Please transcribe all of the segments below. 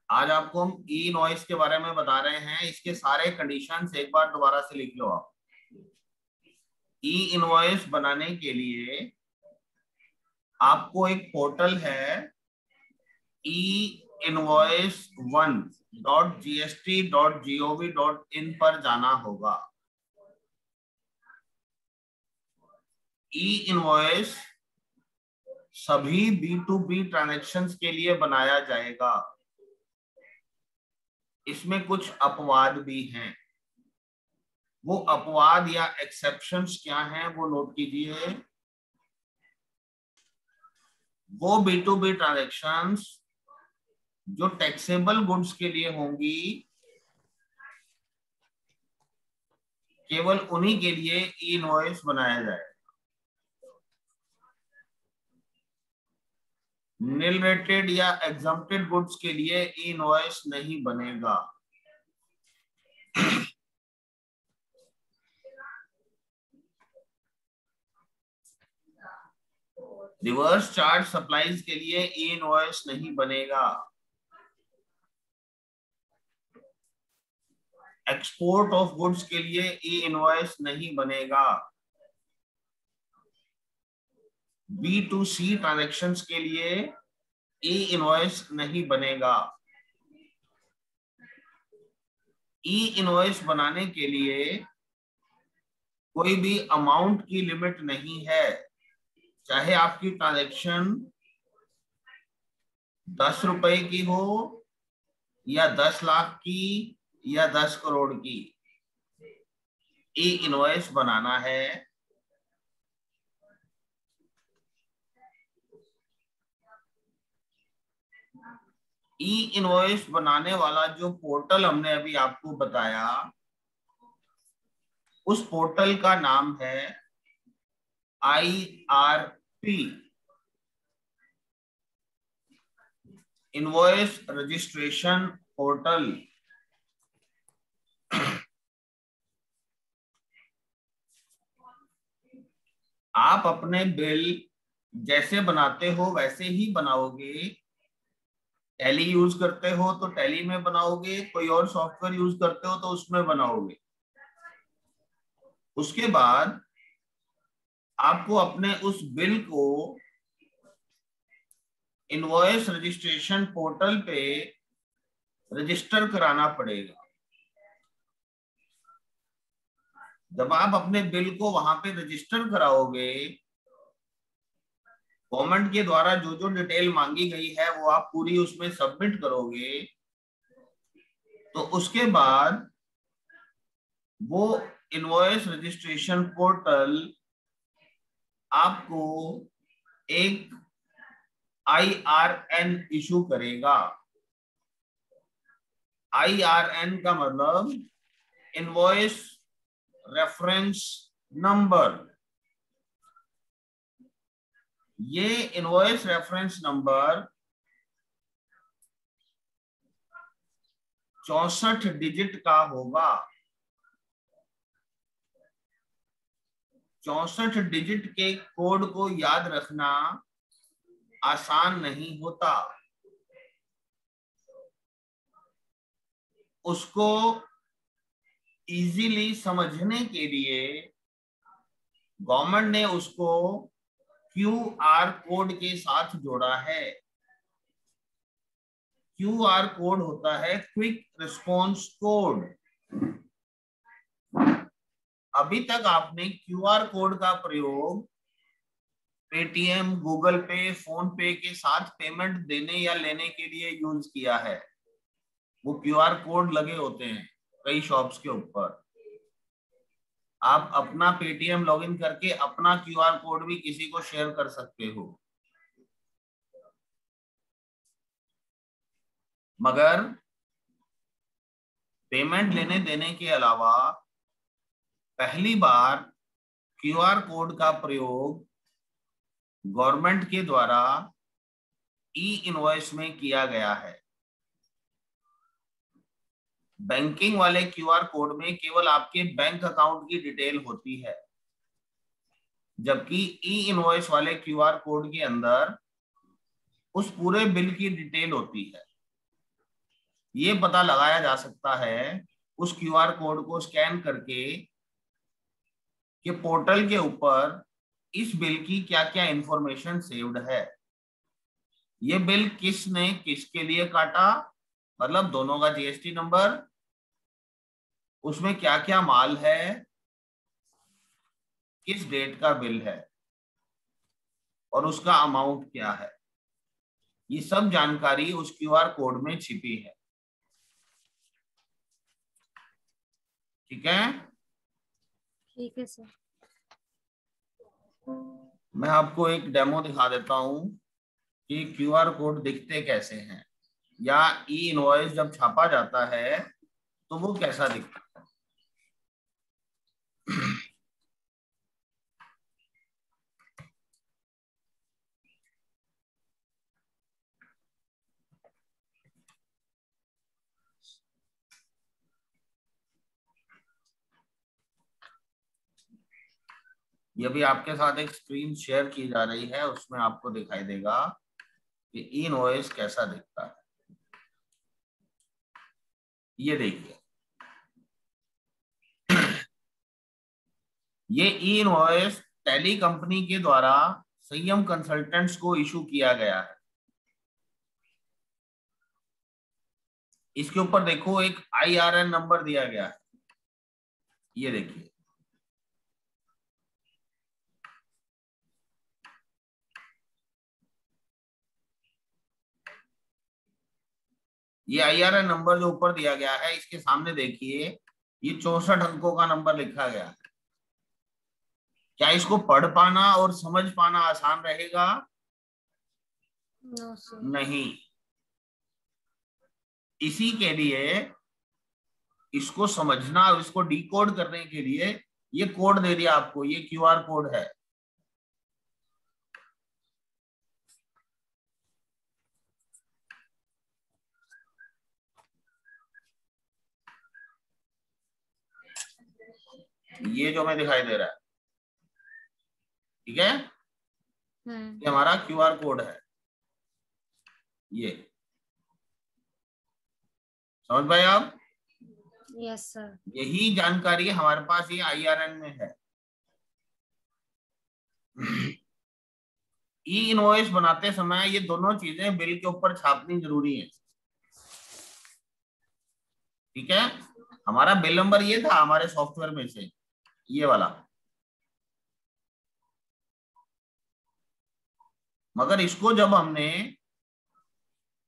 आज आपको हम ई इनवॉइस के बारे में बता रहे हैं। इसके सारे कंडीशंस एक बार दोबारा से लिख लो आप। ई इनवॉइस बनाने के लिए आपको एक पोर्टल है e-invoice1.gst.gov.in पर जाना होगा। ई इनवॉइस सभी B2B ट्रांजैक्शंस के लिए बनाया जाएगा। इसमें कुछ अपवाद भी हैं। वो अपवाद या एक्सेप्शंस क्या हैं वो नोट कीजिए। वो B2B ट्रांजैक्शंस जो टैक्सेबल गुड्स के लिए होंगी, केवल उन्हीं के लिए ई इनवॉइस बनाया जाएगा। नील रेटेड या एग्जम्प्टेड गुड्स के लिए ई इनवॉइस नहीं बनेगा। रिवर्स चार्ज सप्लाईज के लिए ई इनवॉइस नहीं बनेगा। एक्सपोर्ट ऑफ गुड्स के लिए ई इनवॉइस नहीं बनेगा। B2C ट्रांजैक्शंस के लिए ई इनवॉइस नहीं बनेगा। ई इनवॉइस बनाने के लिए कोई भी अमाउंट की लिमिट नहीं है। चाहे आपकी ट्रांजैक्शन 10 रुपए की हो या 10 लाख की या 10 करोड़ की, ई इनवॉइस बनाना है। ई इनवॉइस बनाने वाला जो पोर्टल हमने अभी आपको बताया, उस पोर्टल का नाम है IRP, इनवॉइस रजिस्ट्रेशन पोर्टल। आप अपने बिल जैसे बनाते हो वैसे ही बनाओगे। टैली यूज करते हो तो टैली में बनाओगे, कोई और सॉफ्टवेयर यूज करते हो तो उसमें बनाओगे। उसके बाद आपको अपने उस बिल को इनवॉइस रजिस्ट्रेशन पोर्टल पे रजिस्टर कराना पड़ेगा। जब आप अपने बिल को वहां पे रजिस्टर कराओगे, गवर्नमेंट के द्वारा जो जो डिटेल मांगी गई है वो आप पूरी उसमें सबमिट करोगे, तो उसके बाद वो इनवॉइस रजिस्ट्रेशन पोर्टल आपको एक IRN इशू करेगा। IRN का मतलब इनवॉइस रेफरेंस नंबर। ये इनवॉइस रेफरेंस नंबर 64 डिजिट का होगा। 64 डिजिट के कोड को याद रखना आसान नहीं होता। उसको इजीली समझने के लिए गवर्नमेंट ने उसको QR कोड के साथ जोड़ा है। QR कोड होता है क्विक रिस्पॉन्स कोड। अभी तक आपने QR कोड का प्रयोग पेटीएम, गूगल पे, फोन पे के साथ पेमेंट देने या लेने के लिए यूज किया है। वो QR कोड लगे होते हैं कई शॉप्स के ऊपर। आप अपना पेटीएम लॉगिन करके अपना QR कोड भी किसी को शेयर कर सकते हो। मगर पेमेंट लेने देने के अलावा पहली बार QR कोड का प्रयोग गवर्नमेंट के द्वारा ई इनवॉइस में किया गया है। बैंकिंग वाले QR कोड में केवल आपके बैंक अकाउंट की डिटेल होती है, जबकि ई इनवॉइस वाले QR कोड के अंदर उस पूरे बिल की डिटेल होती है। ये पता लगाया जा सकता है उस क्यूआर कोड को स्कैन करके कि पोर्टल के ऊपर इस बिल की क्या क्या इंफॉर्मेशन सेव्ड है, ये बिल किसने किसके लिए काटा, मतलब दोनों का जीएसटी नंबर, उसमें क्या क्या माल है, किस डेट का बिल है और उसका अमाउंट क्या है, ये सब जानकारी उस क्यूआर कोड में छिपी है। ठीक है, ठीक है सर। मैं आपको एक डेमो दिखा देता हूं कि क्यूआर कोड दिखते कैसे हैं, या ई इनवॉइस जब छापा जाता है तो वो कैसा दिखता है। ये भी आपके साथ एक स्क्रीन शेयर की जा रही है, उसमें आपको दिखाई देगा कि ई इनवॉइस कैसा दिखता है। ये देखिए, ये ई इनवॉइस टैली कंपनी के द्वारा संयम कंसल्टेंट्स को इशू किया गया है। इसके ऊपर देखो एक IRN नंबर दिया गया है, ये देखिए। ये IRN नंबर जो ऊपर दिया गया है, इसके सामने देखिए ये 64 अंकों का नंबर लिखा गया है। क्या इसको पढ़ पाना और समझ पाना आसान रहेगा? No sir. नहीं। इसी के लिए इसको समझना और इसको डिकोड करने के लिए ये कोड दे दिया आपको, ये क्यूआर कोड है। ये जो हमें दिखाई दे रहा है, ठीक है, ये हमारा क्यूआर कोड है। ये समझ पाए आप? Yes sir. यही जानकारी हमारे पास ये IRN में है। ई इनवॉइस बनाते समय ये दोनों चीजें बिल के ऊपर छापनी जरूरी है। ठीक है, हमारा बिल नंबर ये था हमारे सॉफ्टवेयर में से, ये वाला, मगर इसको जब हमने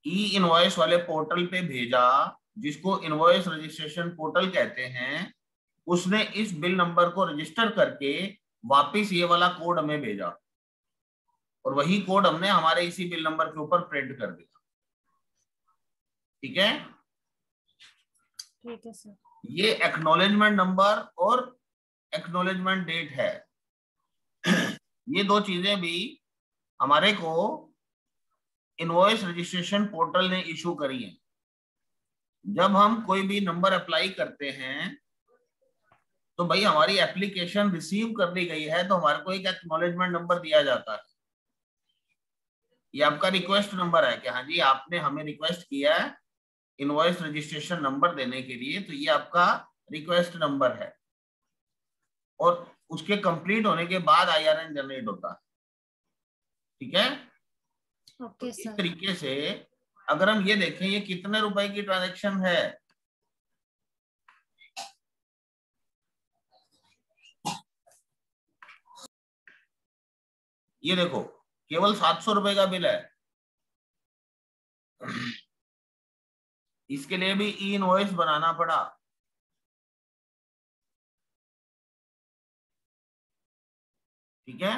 ई इनवॉइस वाले पोर्टल पे भेजा, जिसको इनवॉइस रजिस्ट्रेशन पोर्टल कहते हैं, उसने इस बिल नंबर को रजिस्टर करके वापस ये वाला कोड हमें भेजा और वही कोड हमने हमारे इसी बिल नंबर के ऊपर प्रिंट कर दिया। ठीक है, ठीक है सर। ये एक्नॉलेजमेंट नंबर और एक्नॉलेजमेंट डेट है। ये दो चीजें भी हमारे को इनवॉइस रजिस्ट्रेशन पोर्टल ने इशू करी है। जब हम कोई भी नंबर अप्लाई करते हैं तो भाई हमारी एप्लीकेशन रिसीव कर ली गई है तो हमारे को एक एक्नॉलेजमेंट नंबर दिया जाता है। ये आपका रिक्वेस्ट नंबर है कि हाँ जी आपने हमें रिक्वेस्ट किया है इनवॉइस रजिस्ट्रेशन नंबर देने के लिए, तो ये आपका रिक्वेस्ट नंबर है और उसके कंप्लीट होने के बाद IRN जनरेट होता है। ठीक है, तो ओके इस सर। तरीके से अगर हम ये देखें ये कितने रुपए की ट्रांजैक्शन है, ये देखो केवल 700 रुपए का बिल है। इसके लिए भी ई इनवॉइस बनाना पड़ा। ठीक है,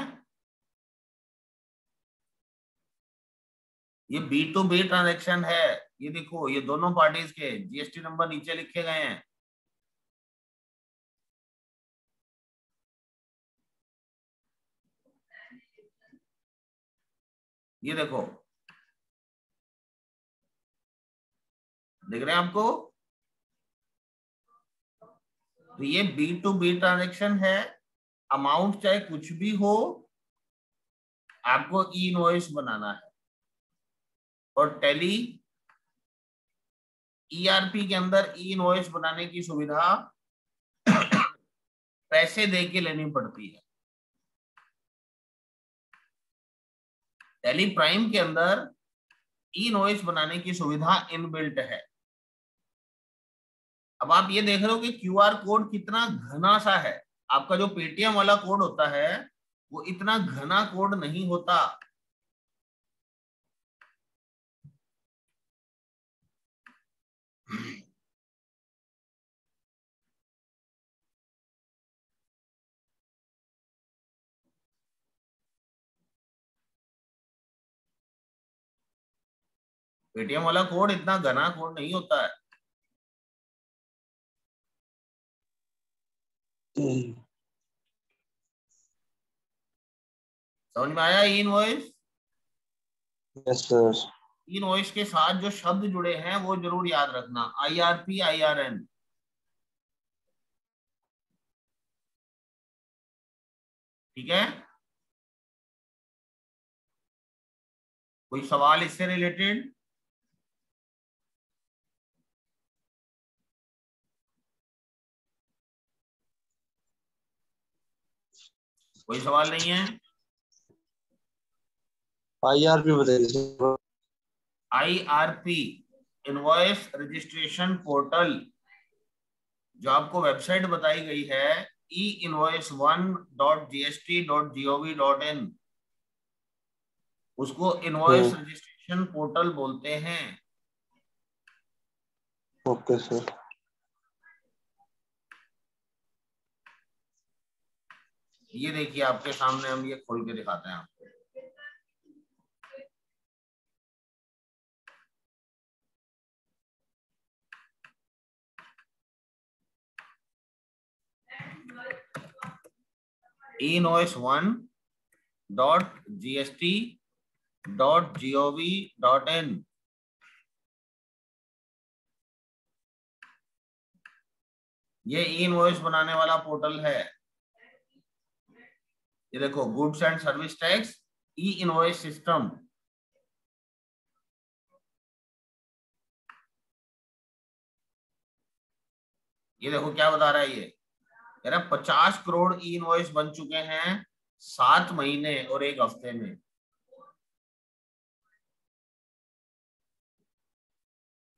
ये B2B ट्रांजैक्शन है। ये देखो ये दोनों पार्टीज के जीएसटी नंबर नीचे लिखे गए हैं। ये देखो, दिख रहे हैं आपको? तो ये B2B ट्रांजैक्शन है। अमाउंट चाहे कुछ भी हो, आपको ई इनवॉइस बनाना है और टैली ईआरपी के अंदर ई इनवॉइस बनाने की सुविधा पैसे दे के लेनी पड़ती है। टैली प्राइम के अंदर ई इनवॉइस बनाने की सुविधा इनबिल्ट है। अब आप ये देख रहे हो कि क्यूआर कोड कितना घना सा है। आपका जो पेटीएम वाला कोड होता है वो इतना घना कोड नहीं होता। पेटीएम वाला कोड इतना घना कोड नहीं होता है। समझ में आया? ई इनवॉइस, यस सर। ई इनवॉइस के साथ जो शब्द जुड़े हैं वो जरूर याद रखना, IRP IRN। ठीक है? कोई सवाल इससे रिलेटेड? कोई सवाल नहीं है? IRP बताइए sir. IRP invoice registration portal, जो आपको वेबसाइट बताई गई है einvoice1.gst.gov.in, उसको इनवॉइस रजिस्ट्रेशन पोर्टल बोलते हैं। Okay sir. ये देखिए आपके सामने हम ये खोल के दिखाते हैं आपको। einvoice1.gst.gov.in, ये ई इनवॉइस बनाने वाला पोर्टल है। ये देखो, goods and service tax e invoice system. ये देखो क्या बता रहा है, ये कह रहा 50 करोड़ ई इनवॉइस बन चुके हैं 7 महीने और 1 हफ्ते में।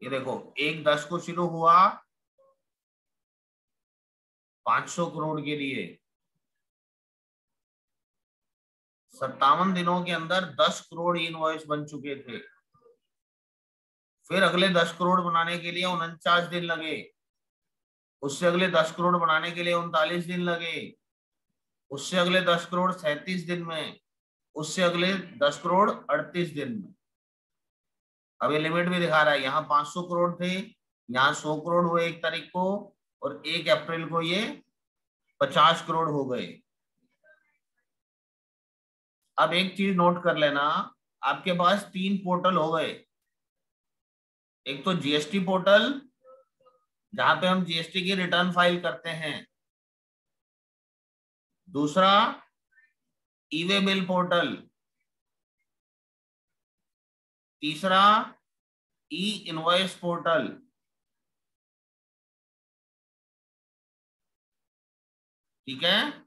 ये देखो, 1/10 को शुरू हुआ 500 करोड़ के लिए, 57 दिनों के अंदर 10 करोड़ इनवॉइस बन चुके थे। फिर अगले 10 करोड़ बनाने के लिए 49 दिन लगे, उससे अगले 10 करोड़ बनाने के लिए 39 दिन लगे, उससे अगले 10 करोड़ 37 दिन में, उससे अगले 10 करोड़ 38 दिन में। अब ये लिमिट भी दिखा रहा है, यहाँ 500 करोड़ थे, यहाँ 100 करोड़ हुए 1 तारीख को, और 1 अप्रैल को ये 50 करोड़ हो गए। अब एक चीज नोट कर लेना, आपके पास 3 पोर्टल हो गए। एक तो जीएसटी पोर्टल, जहां पे हम जीएसटी की रिटर्न फाइल करते हैं। दूसरा ई वे बिल पोर्टल। तीसरा ई इनवॉइस पोर्टल। ठीक है?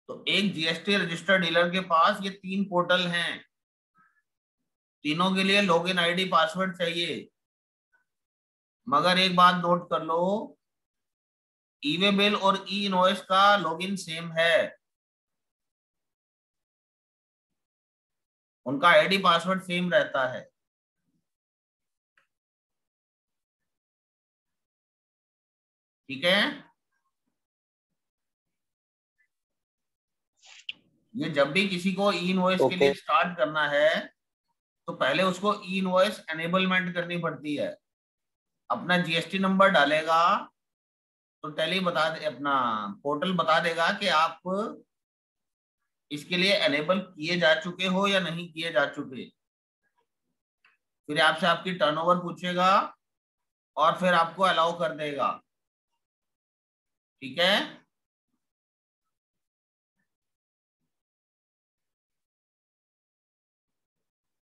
तो एक जीएसटी रजिस्टर्ड डीलर के पास ये 3 पोर्टल हैं। तीनों के लिए लॉगिन आईडी पासवर्ड चाहिए। मगर एक बात नोट कर लो, ई वे बिल और ई इनवॉइस का लॉगिन सेम है, उनका आईडी पासवर्ड सेम रहता है। ठीक है? ये जब भी किसी को ई इनवॉइस के लिए स्टार्ट करना है तो पहले उसको ई इनवॉइस एनेबलमेंट करनी पड़ती है। अपना जीएसटी नंबर डालेगा तो टैली बता दे, अपना पोर्टल बता देगा कि आप इसके लिए एनेबल किए जा चुके हो या नहीं किए जा चुके। फिर आपसे आपकी टर्नओवर पूछेगा और फिर आपको अलाउ कर देगा। ठीक है?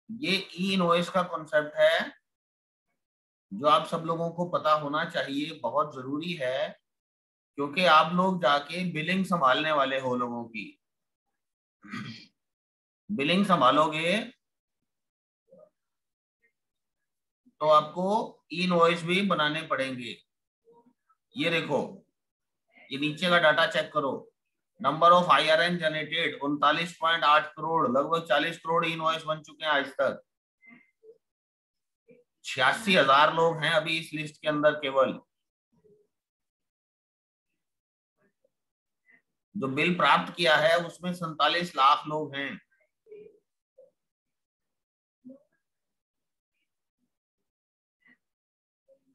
ये ई इनवॉइस का कॉन्सेप्ट है। जो आप सब लोगों को पता होना चाहिए, बहुत जरूरी है, क्योंकि आप लोग जाके बिलिंग संभालने वाले हो लोगों की। बिलिंग संभालोगे तो आपको इनवॉइस भी बनाने पड़ेंगे। ये देखो, ये नीचे का डाटा चेक करो। Number of IRN generated 39.8 crore, लगभग 40 करोड़ इनवॉइस बन चुके हैं आज तक। 86,000 लोग हैं अभी इस लिस्ट के अंदर केवल। जो बिल प्राप्त किया है उसमें 47 लाख लोग हैं।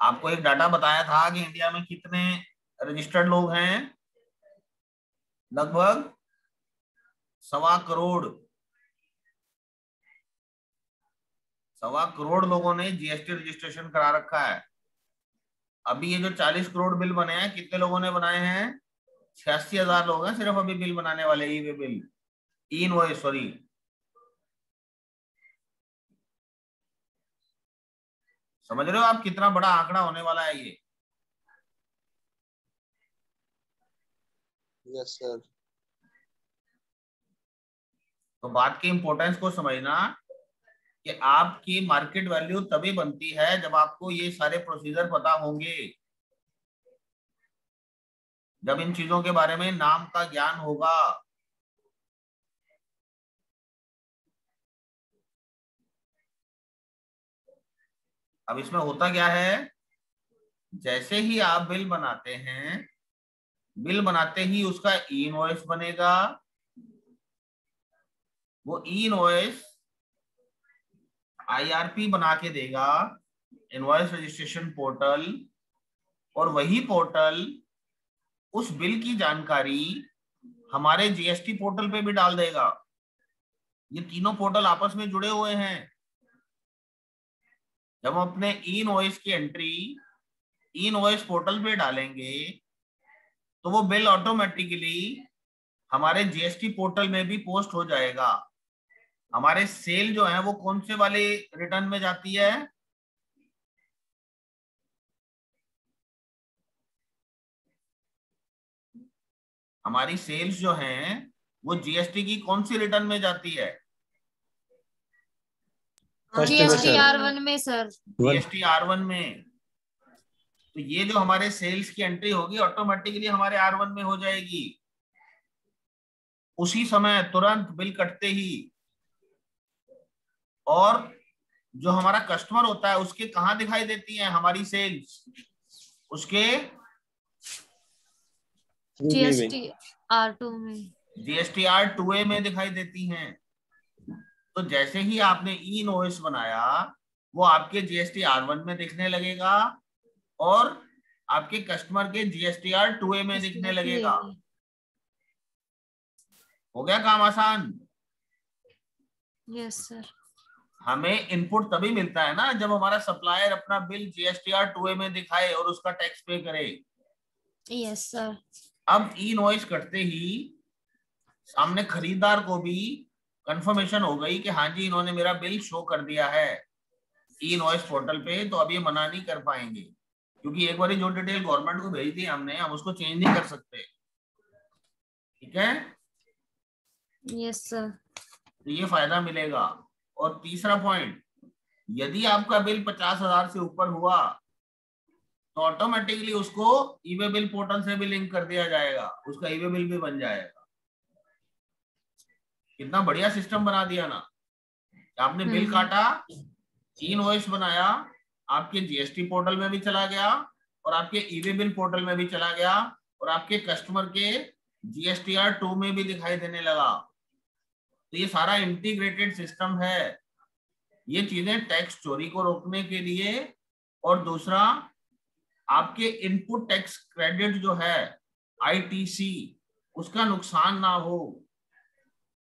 आपको एक डाटा बताया था कि इंडिया में कितने रजिस्टर्ड लोग हैं, लगभग 1.25 करोड़। 1.25 करोड़ लोगों ने GST रजिस्ट्रेशन करा रखा है। अभी ये जो 40 करोड़ बिल बने हैं, कितने लोगों ने बनाए हैं? 86,000 लोग हैं सिर्फ अभी बिल बनाने वाले, E way bill, E invoice, sorry. समझ रहे हो आप कितना बड़ा आंकड़ा होने वाला है ये? Yes sir. तो बात की इंपॉर्टेंस को समझना कि आपकी मार्केट वैल्यू तभी बनती है जब आपको ये सारे प्रोसीजर पता होंगे, जब इन चीजों के बारे में नाम का ज्ञान होगा। अब इसमें होता क्या है, जैसे ही आप बिल बनाते हैं, बिल बनाते ही उसका ई इनवॉइस बनेगा। वो ई इनवॉइस IRP बना के देगा, इनवॉइस रजिस्ट्रेशन पोर्टल, और वही पोर्टल उस बिल की जानकारी हमारे GST पोर्टल पे भी डाल देगा। ये तीनों पोर्टल आपस में जुड़े हुए हैं। जब हम अपने ई इनवॉइस की एंट्री ई इनवॉइस पोर्टल पे डालेंगे तो वो बिल ऑटोमेटिकली हमारे GST पोर्टल में भी पोस्ट हो जाएगा। हमारे सेल जो है वो कौन से वाले रिटर्न में जाती है? हमारी सेल्स जो हैं वो GST की कौन सी रिटर्न में जाती है? फर्स्ट में GST सर। R1 में सर। GST R1 में। तो ये जो हमारे सेल्स की एंट्री होगी ऑटोमेटिकली हमारे R1 में हो जाएगी, उसी समय तुरंत बिल कटते ही। और जो हमारा कस्टमर होता है उसके कहाँ दिखाई देती है हमारी सेल्स? उसके GST R2 में। GST R2A में दिखाई देती हैं। तो जैसे ही आपने ई इनवॉइस बनाया, वो आपके GST R1 में दिखने लगेगा और आपके कस्टमर के GST R2A में दिखने लगेगा। हो गया काम आसान? Yes sir. हमें इनपुट तभी मिलता है ना जब हमारा सप्लायर अपना बिल GST R2A में दिखाए और उसका टैक्स पे करे। Yes sir. अब ई इनवॉइस कटते ही सामने खरीदार को भी कंफर्मेशन हो गई कि हाँ जी इन्होंने मेरा बिल शो कर दिया है ई इनवॉइस पोर्टल पे, तो अब ये मना नहीं कर पाएंगे, क्योंकि एक बार जो डिटेल गवर्नमेंट को भेज दी हमने, हम उसको चेंज नहीं कर सकते। ठीक है? Yes sir. तो ये फायदा मिलेगा। और तीसरा पॉइंट, यदि आपका बिल 50,000 से ऊपर हुआ तो ऑटोमेटिकली उसको ई वे बिल पोर्टल से भी लिंक कर दिया जाएगा, उसका ई वे बिल भी बन जाएगा। कितना बढ़िया सिस्टम बना दिया ना। आपने बिल काटा, ई इनवॉइस बनाया, आपके GST पोर्टल में भी चला गया और आपके ई वे बिल पोर्टल में भी चला गया और आपके कस्टमर के GST R2 में भी दिखाई देने लगा। तो ये सारा इंटीग्रेटेड सिस्टम है। ये चीजें टैक्स चोरी को रोकने के लिए, और दूसरा आपके इनपुट टैक्स क्रेडिट जो है ITC, उसका नुकसान ना हो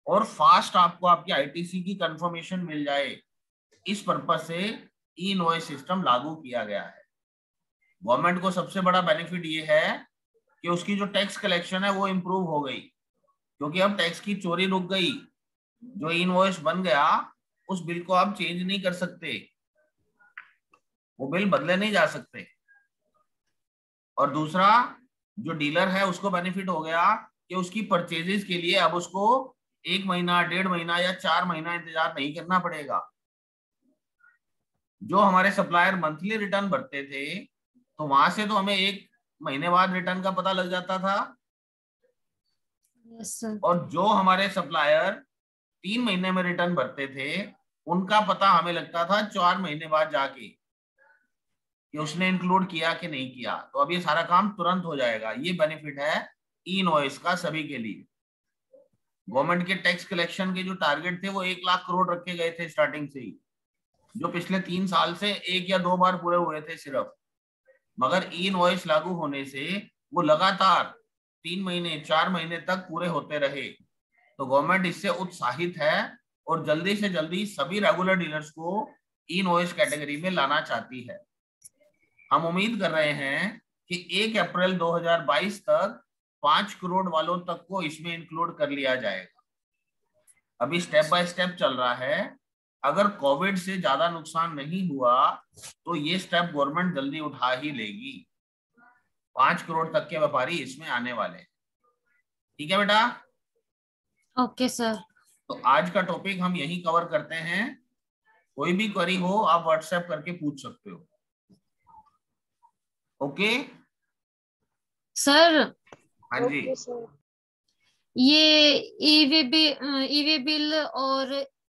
और फास्ट आपको आपकी ITC की कंफर्मेशन मिल जाए, इस पर्पस से ई इनवॉइस सिस्टम लागू किया गया है। गवर्नमेंट को सबसे बड़ा बेनिफिट ये है कि उसकी जो टैक्स कलेक्शन है वो इम्प्रूव हो गई, क्योंकि अब टैक्स की चोरी रुक गई। जो इनवॉइस बन गया उस बिल को आप चेंज नहीं कर सकते। वो बिल बदले नहीं जा सकते। और दूसरा, जो डीलर है उसको बेनिफिट हो गया कि उसकी परचेजेस के लिए अब उसको 1 महीना, 1.5 महीना या 4 महीना इंतजार नहीं करना पड़ेगा। जो हमारे सप्लायर मंथली रिटर्न भरते थे तो वहां से तो हमें 1 महीने बाद रिटर्न का पता लग जाता था, यस सर। और जो हमारे सप्लायर 3 महीने में रिटर्न भरते थे उनका पता हमें लगता था 4 महीने बाद जाके कि उसने इंक्लूड किया कि नहीं किया। तो अब ये सारा काम तुरंत हो जाएगा। ये बेनिफिट है ई इनवॉइस का सभी के लिए। गवर्नमेंट के टैक्स कलेक्शन के जो टारगेट थे वो 1 लाख करोड़ रखे गए थे स्टार्टिंग से ही, जो पिछले 3 साल से 1 या 2 बार पूरे हुए थे सिर्फ। मगर ई इनवॉइस लागू होने से वो लगातार 3 महीने, 4 महीने तक पूरे होते रहे। तो गवर्नमेंट इससे उत्साहित है और जल्दी से जल्दी सभी रेगुलर डीलर्स को ई इनवॉइस कैटेगरी में लाना चाहती है। हम उम्मीद कर रहे हैं कि 1 अप्रैल 2022 तक 5 करोड़ वालों तक को इसमें इंक्लूड कर लिया जाएगा। अभी स्टेप बाय स्टेप चल रहा है। अगर कोविड से ज्यादा नुकसान नहीं हुआ तो ये स्टेप गवर्नमेंट जल्दी उठा ही लेगी। 5 करोड़ तक के व्यापारी इसमें आने वाले हैं। ठीक है बेटा? Okay sir. तो आज का टॉपिक हम यही कवर करते हैं। कोई भी क्वेरी हो आप व्हाट्सएप करके पूछ सकते हो। ओके सर, हाँ जी। ये ईवी बिल और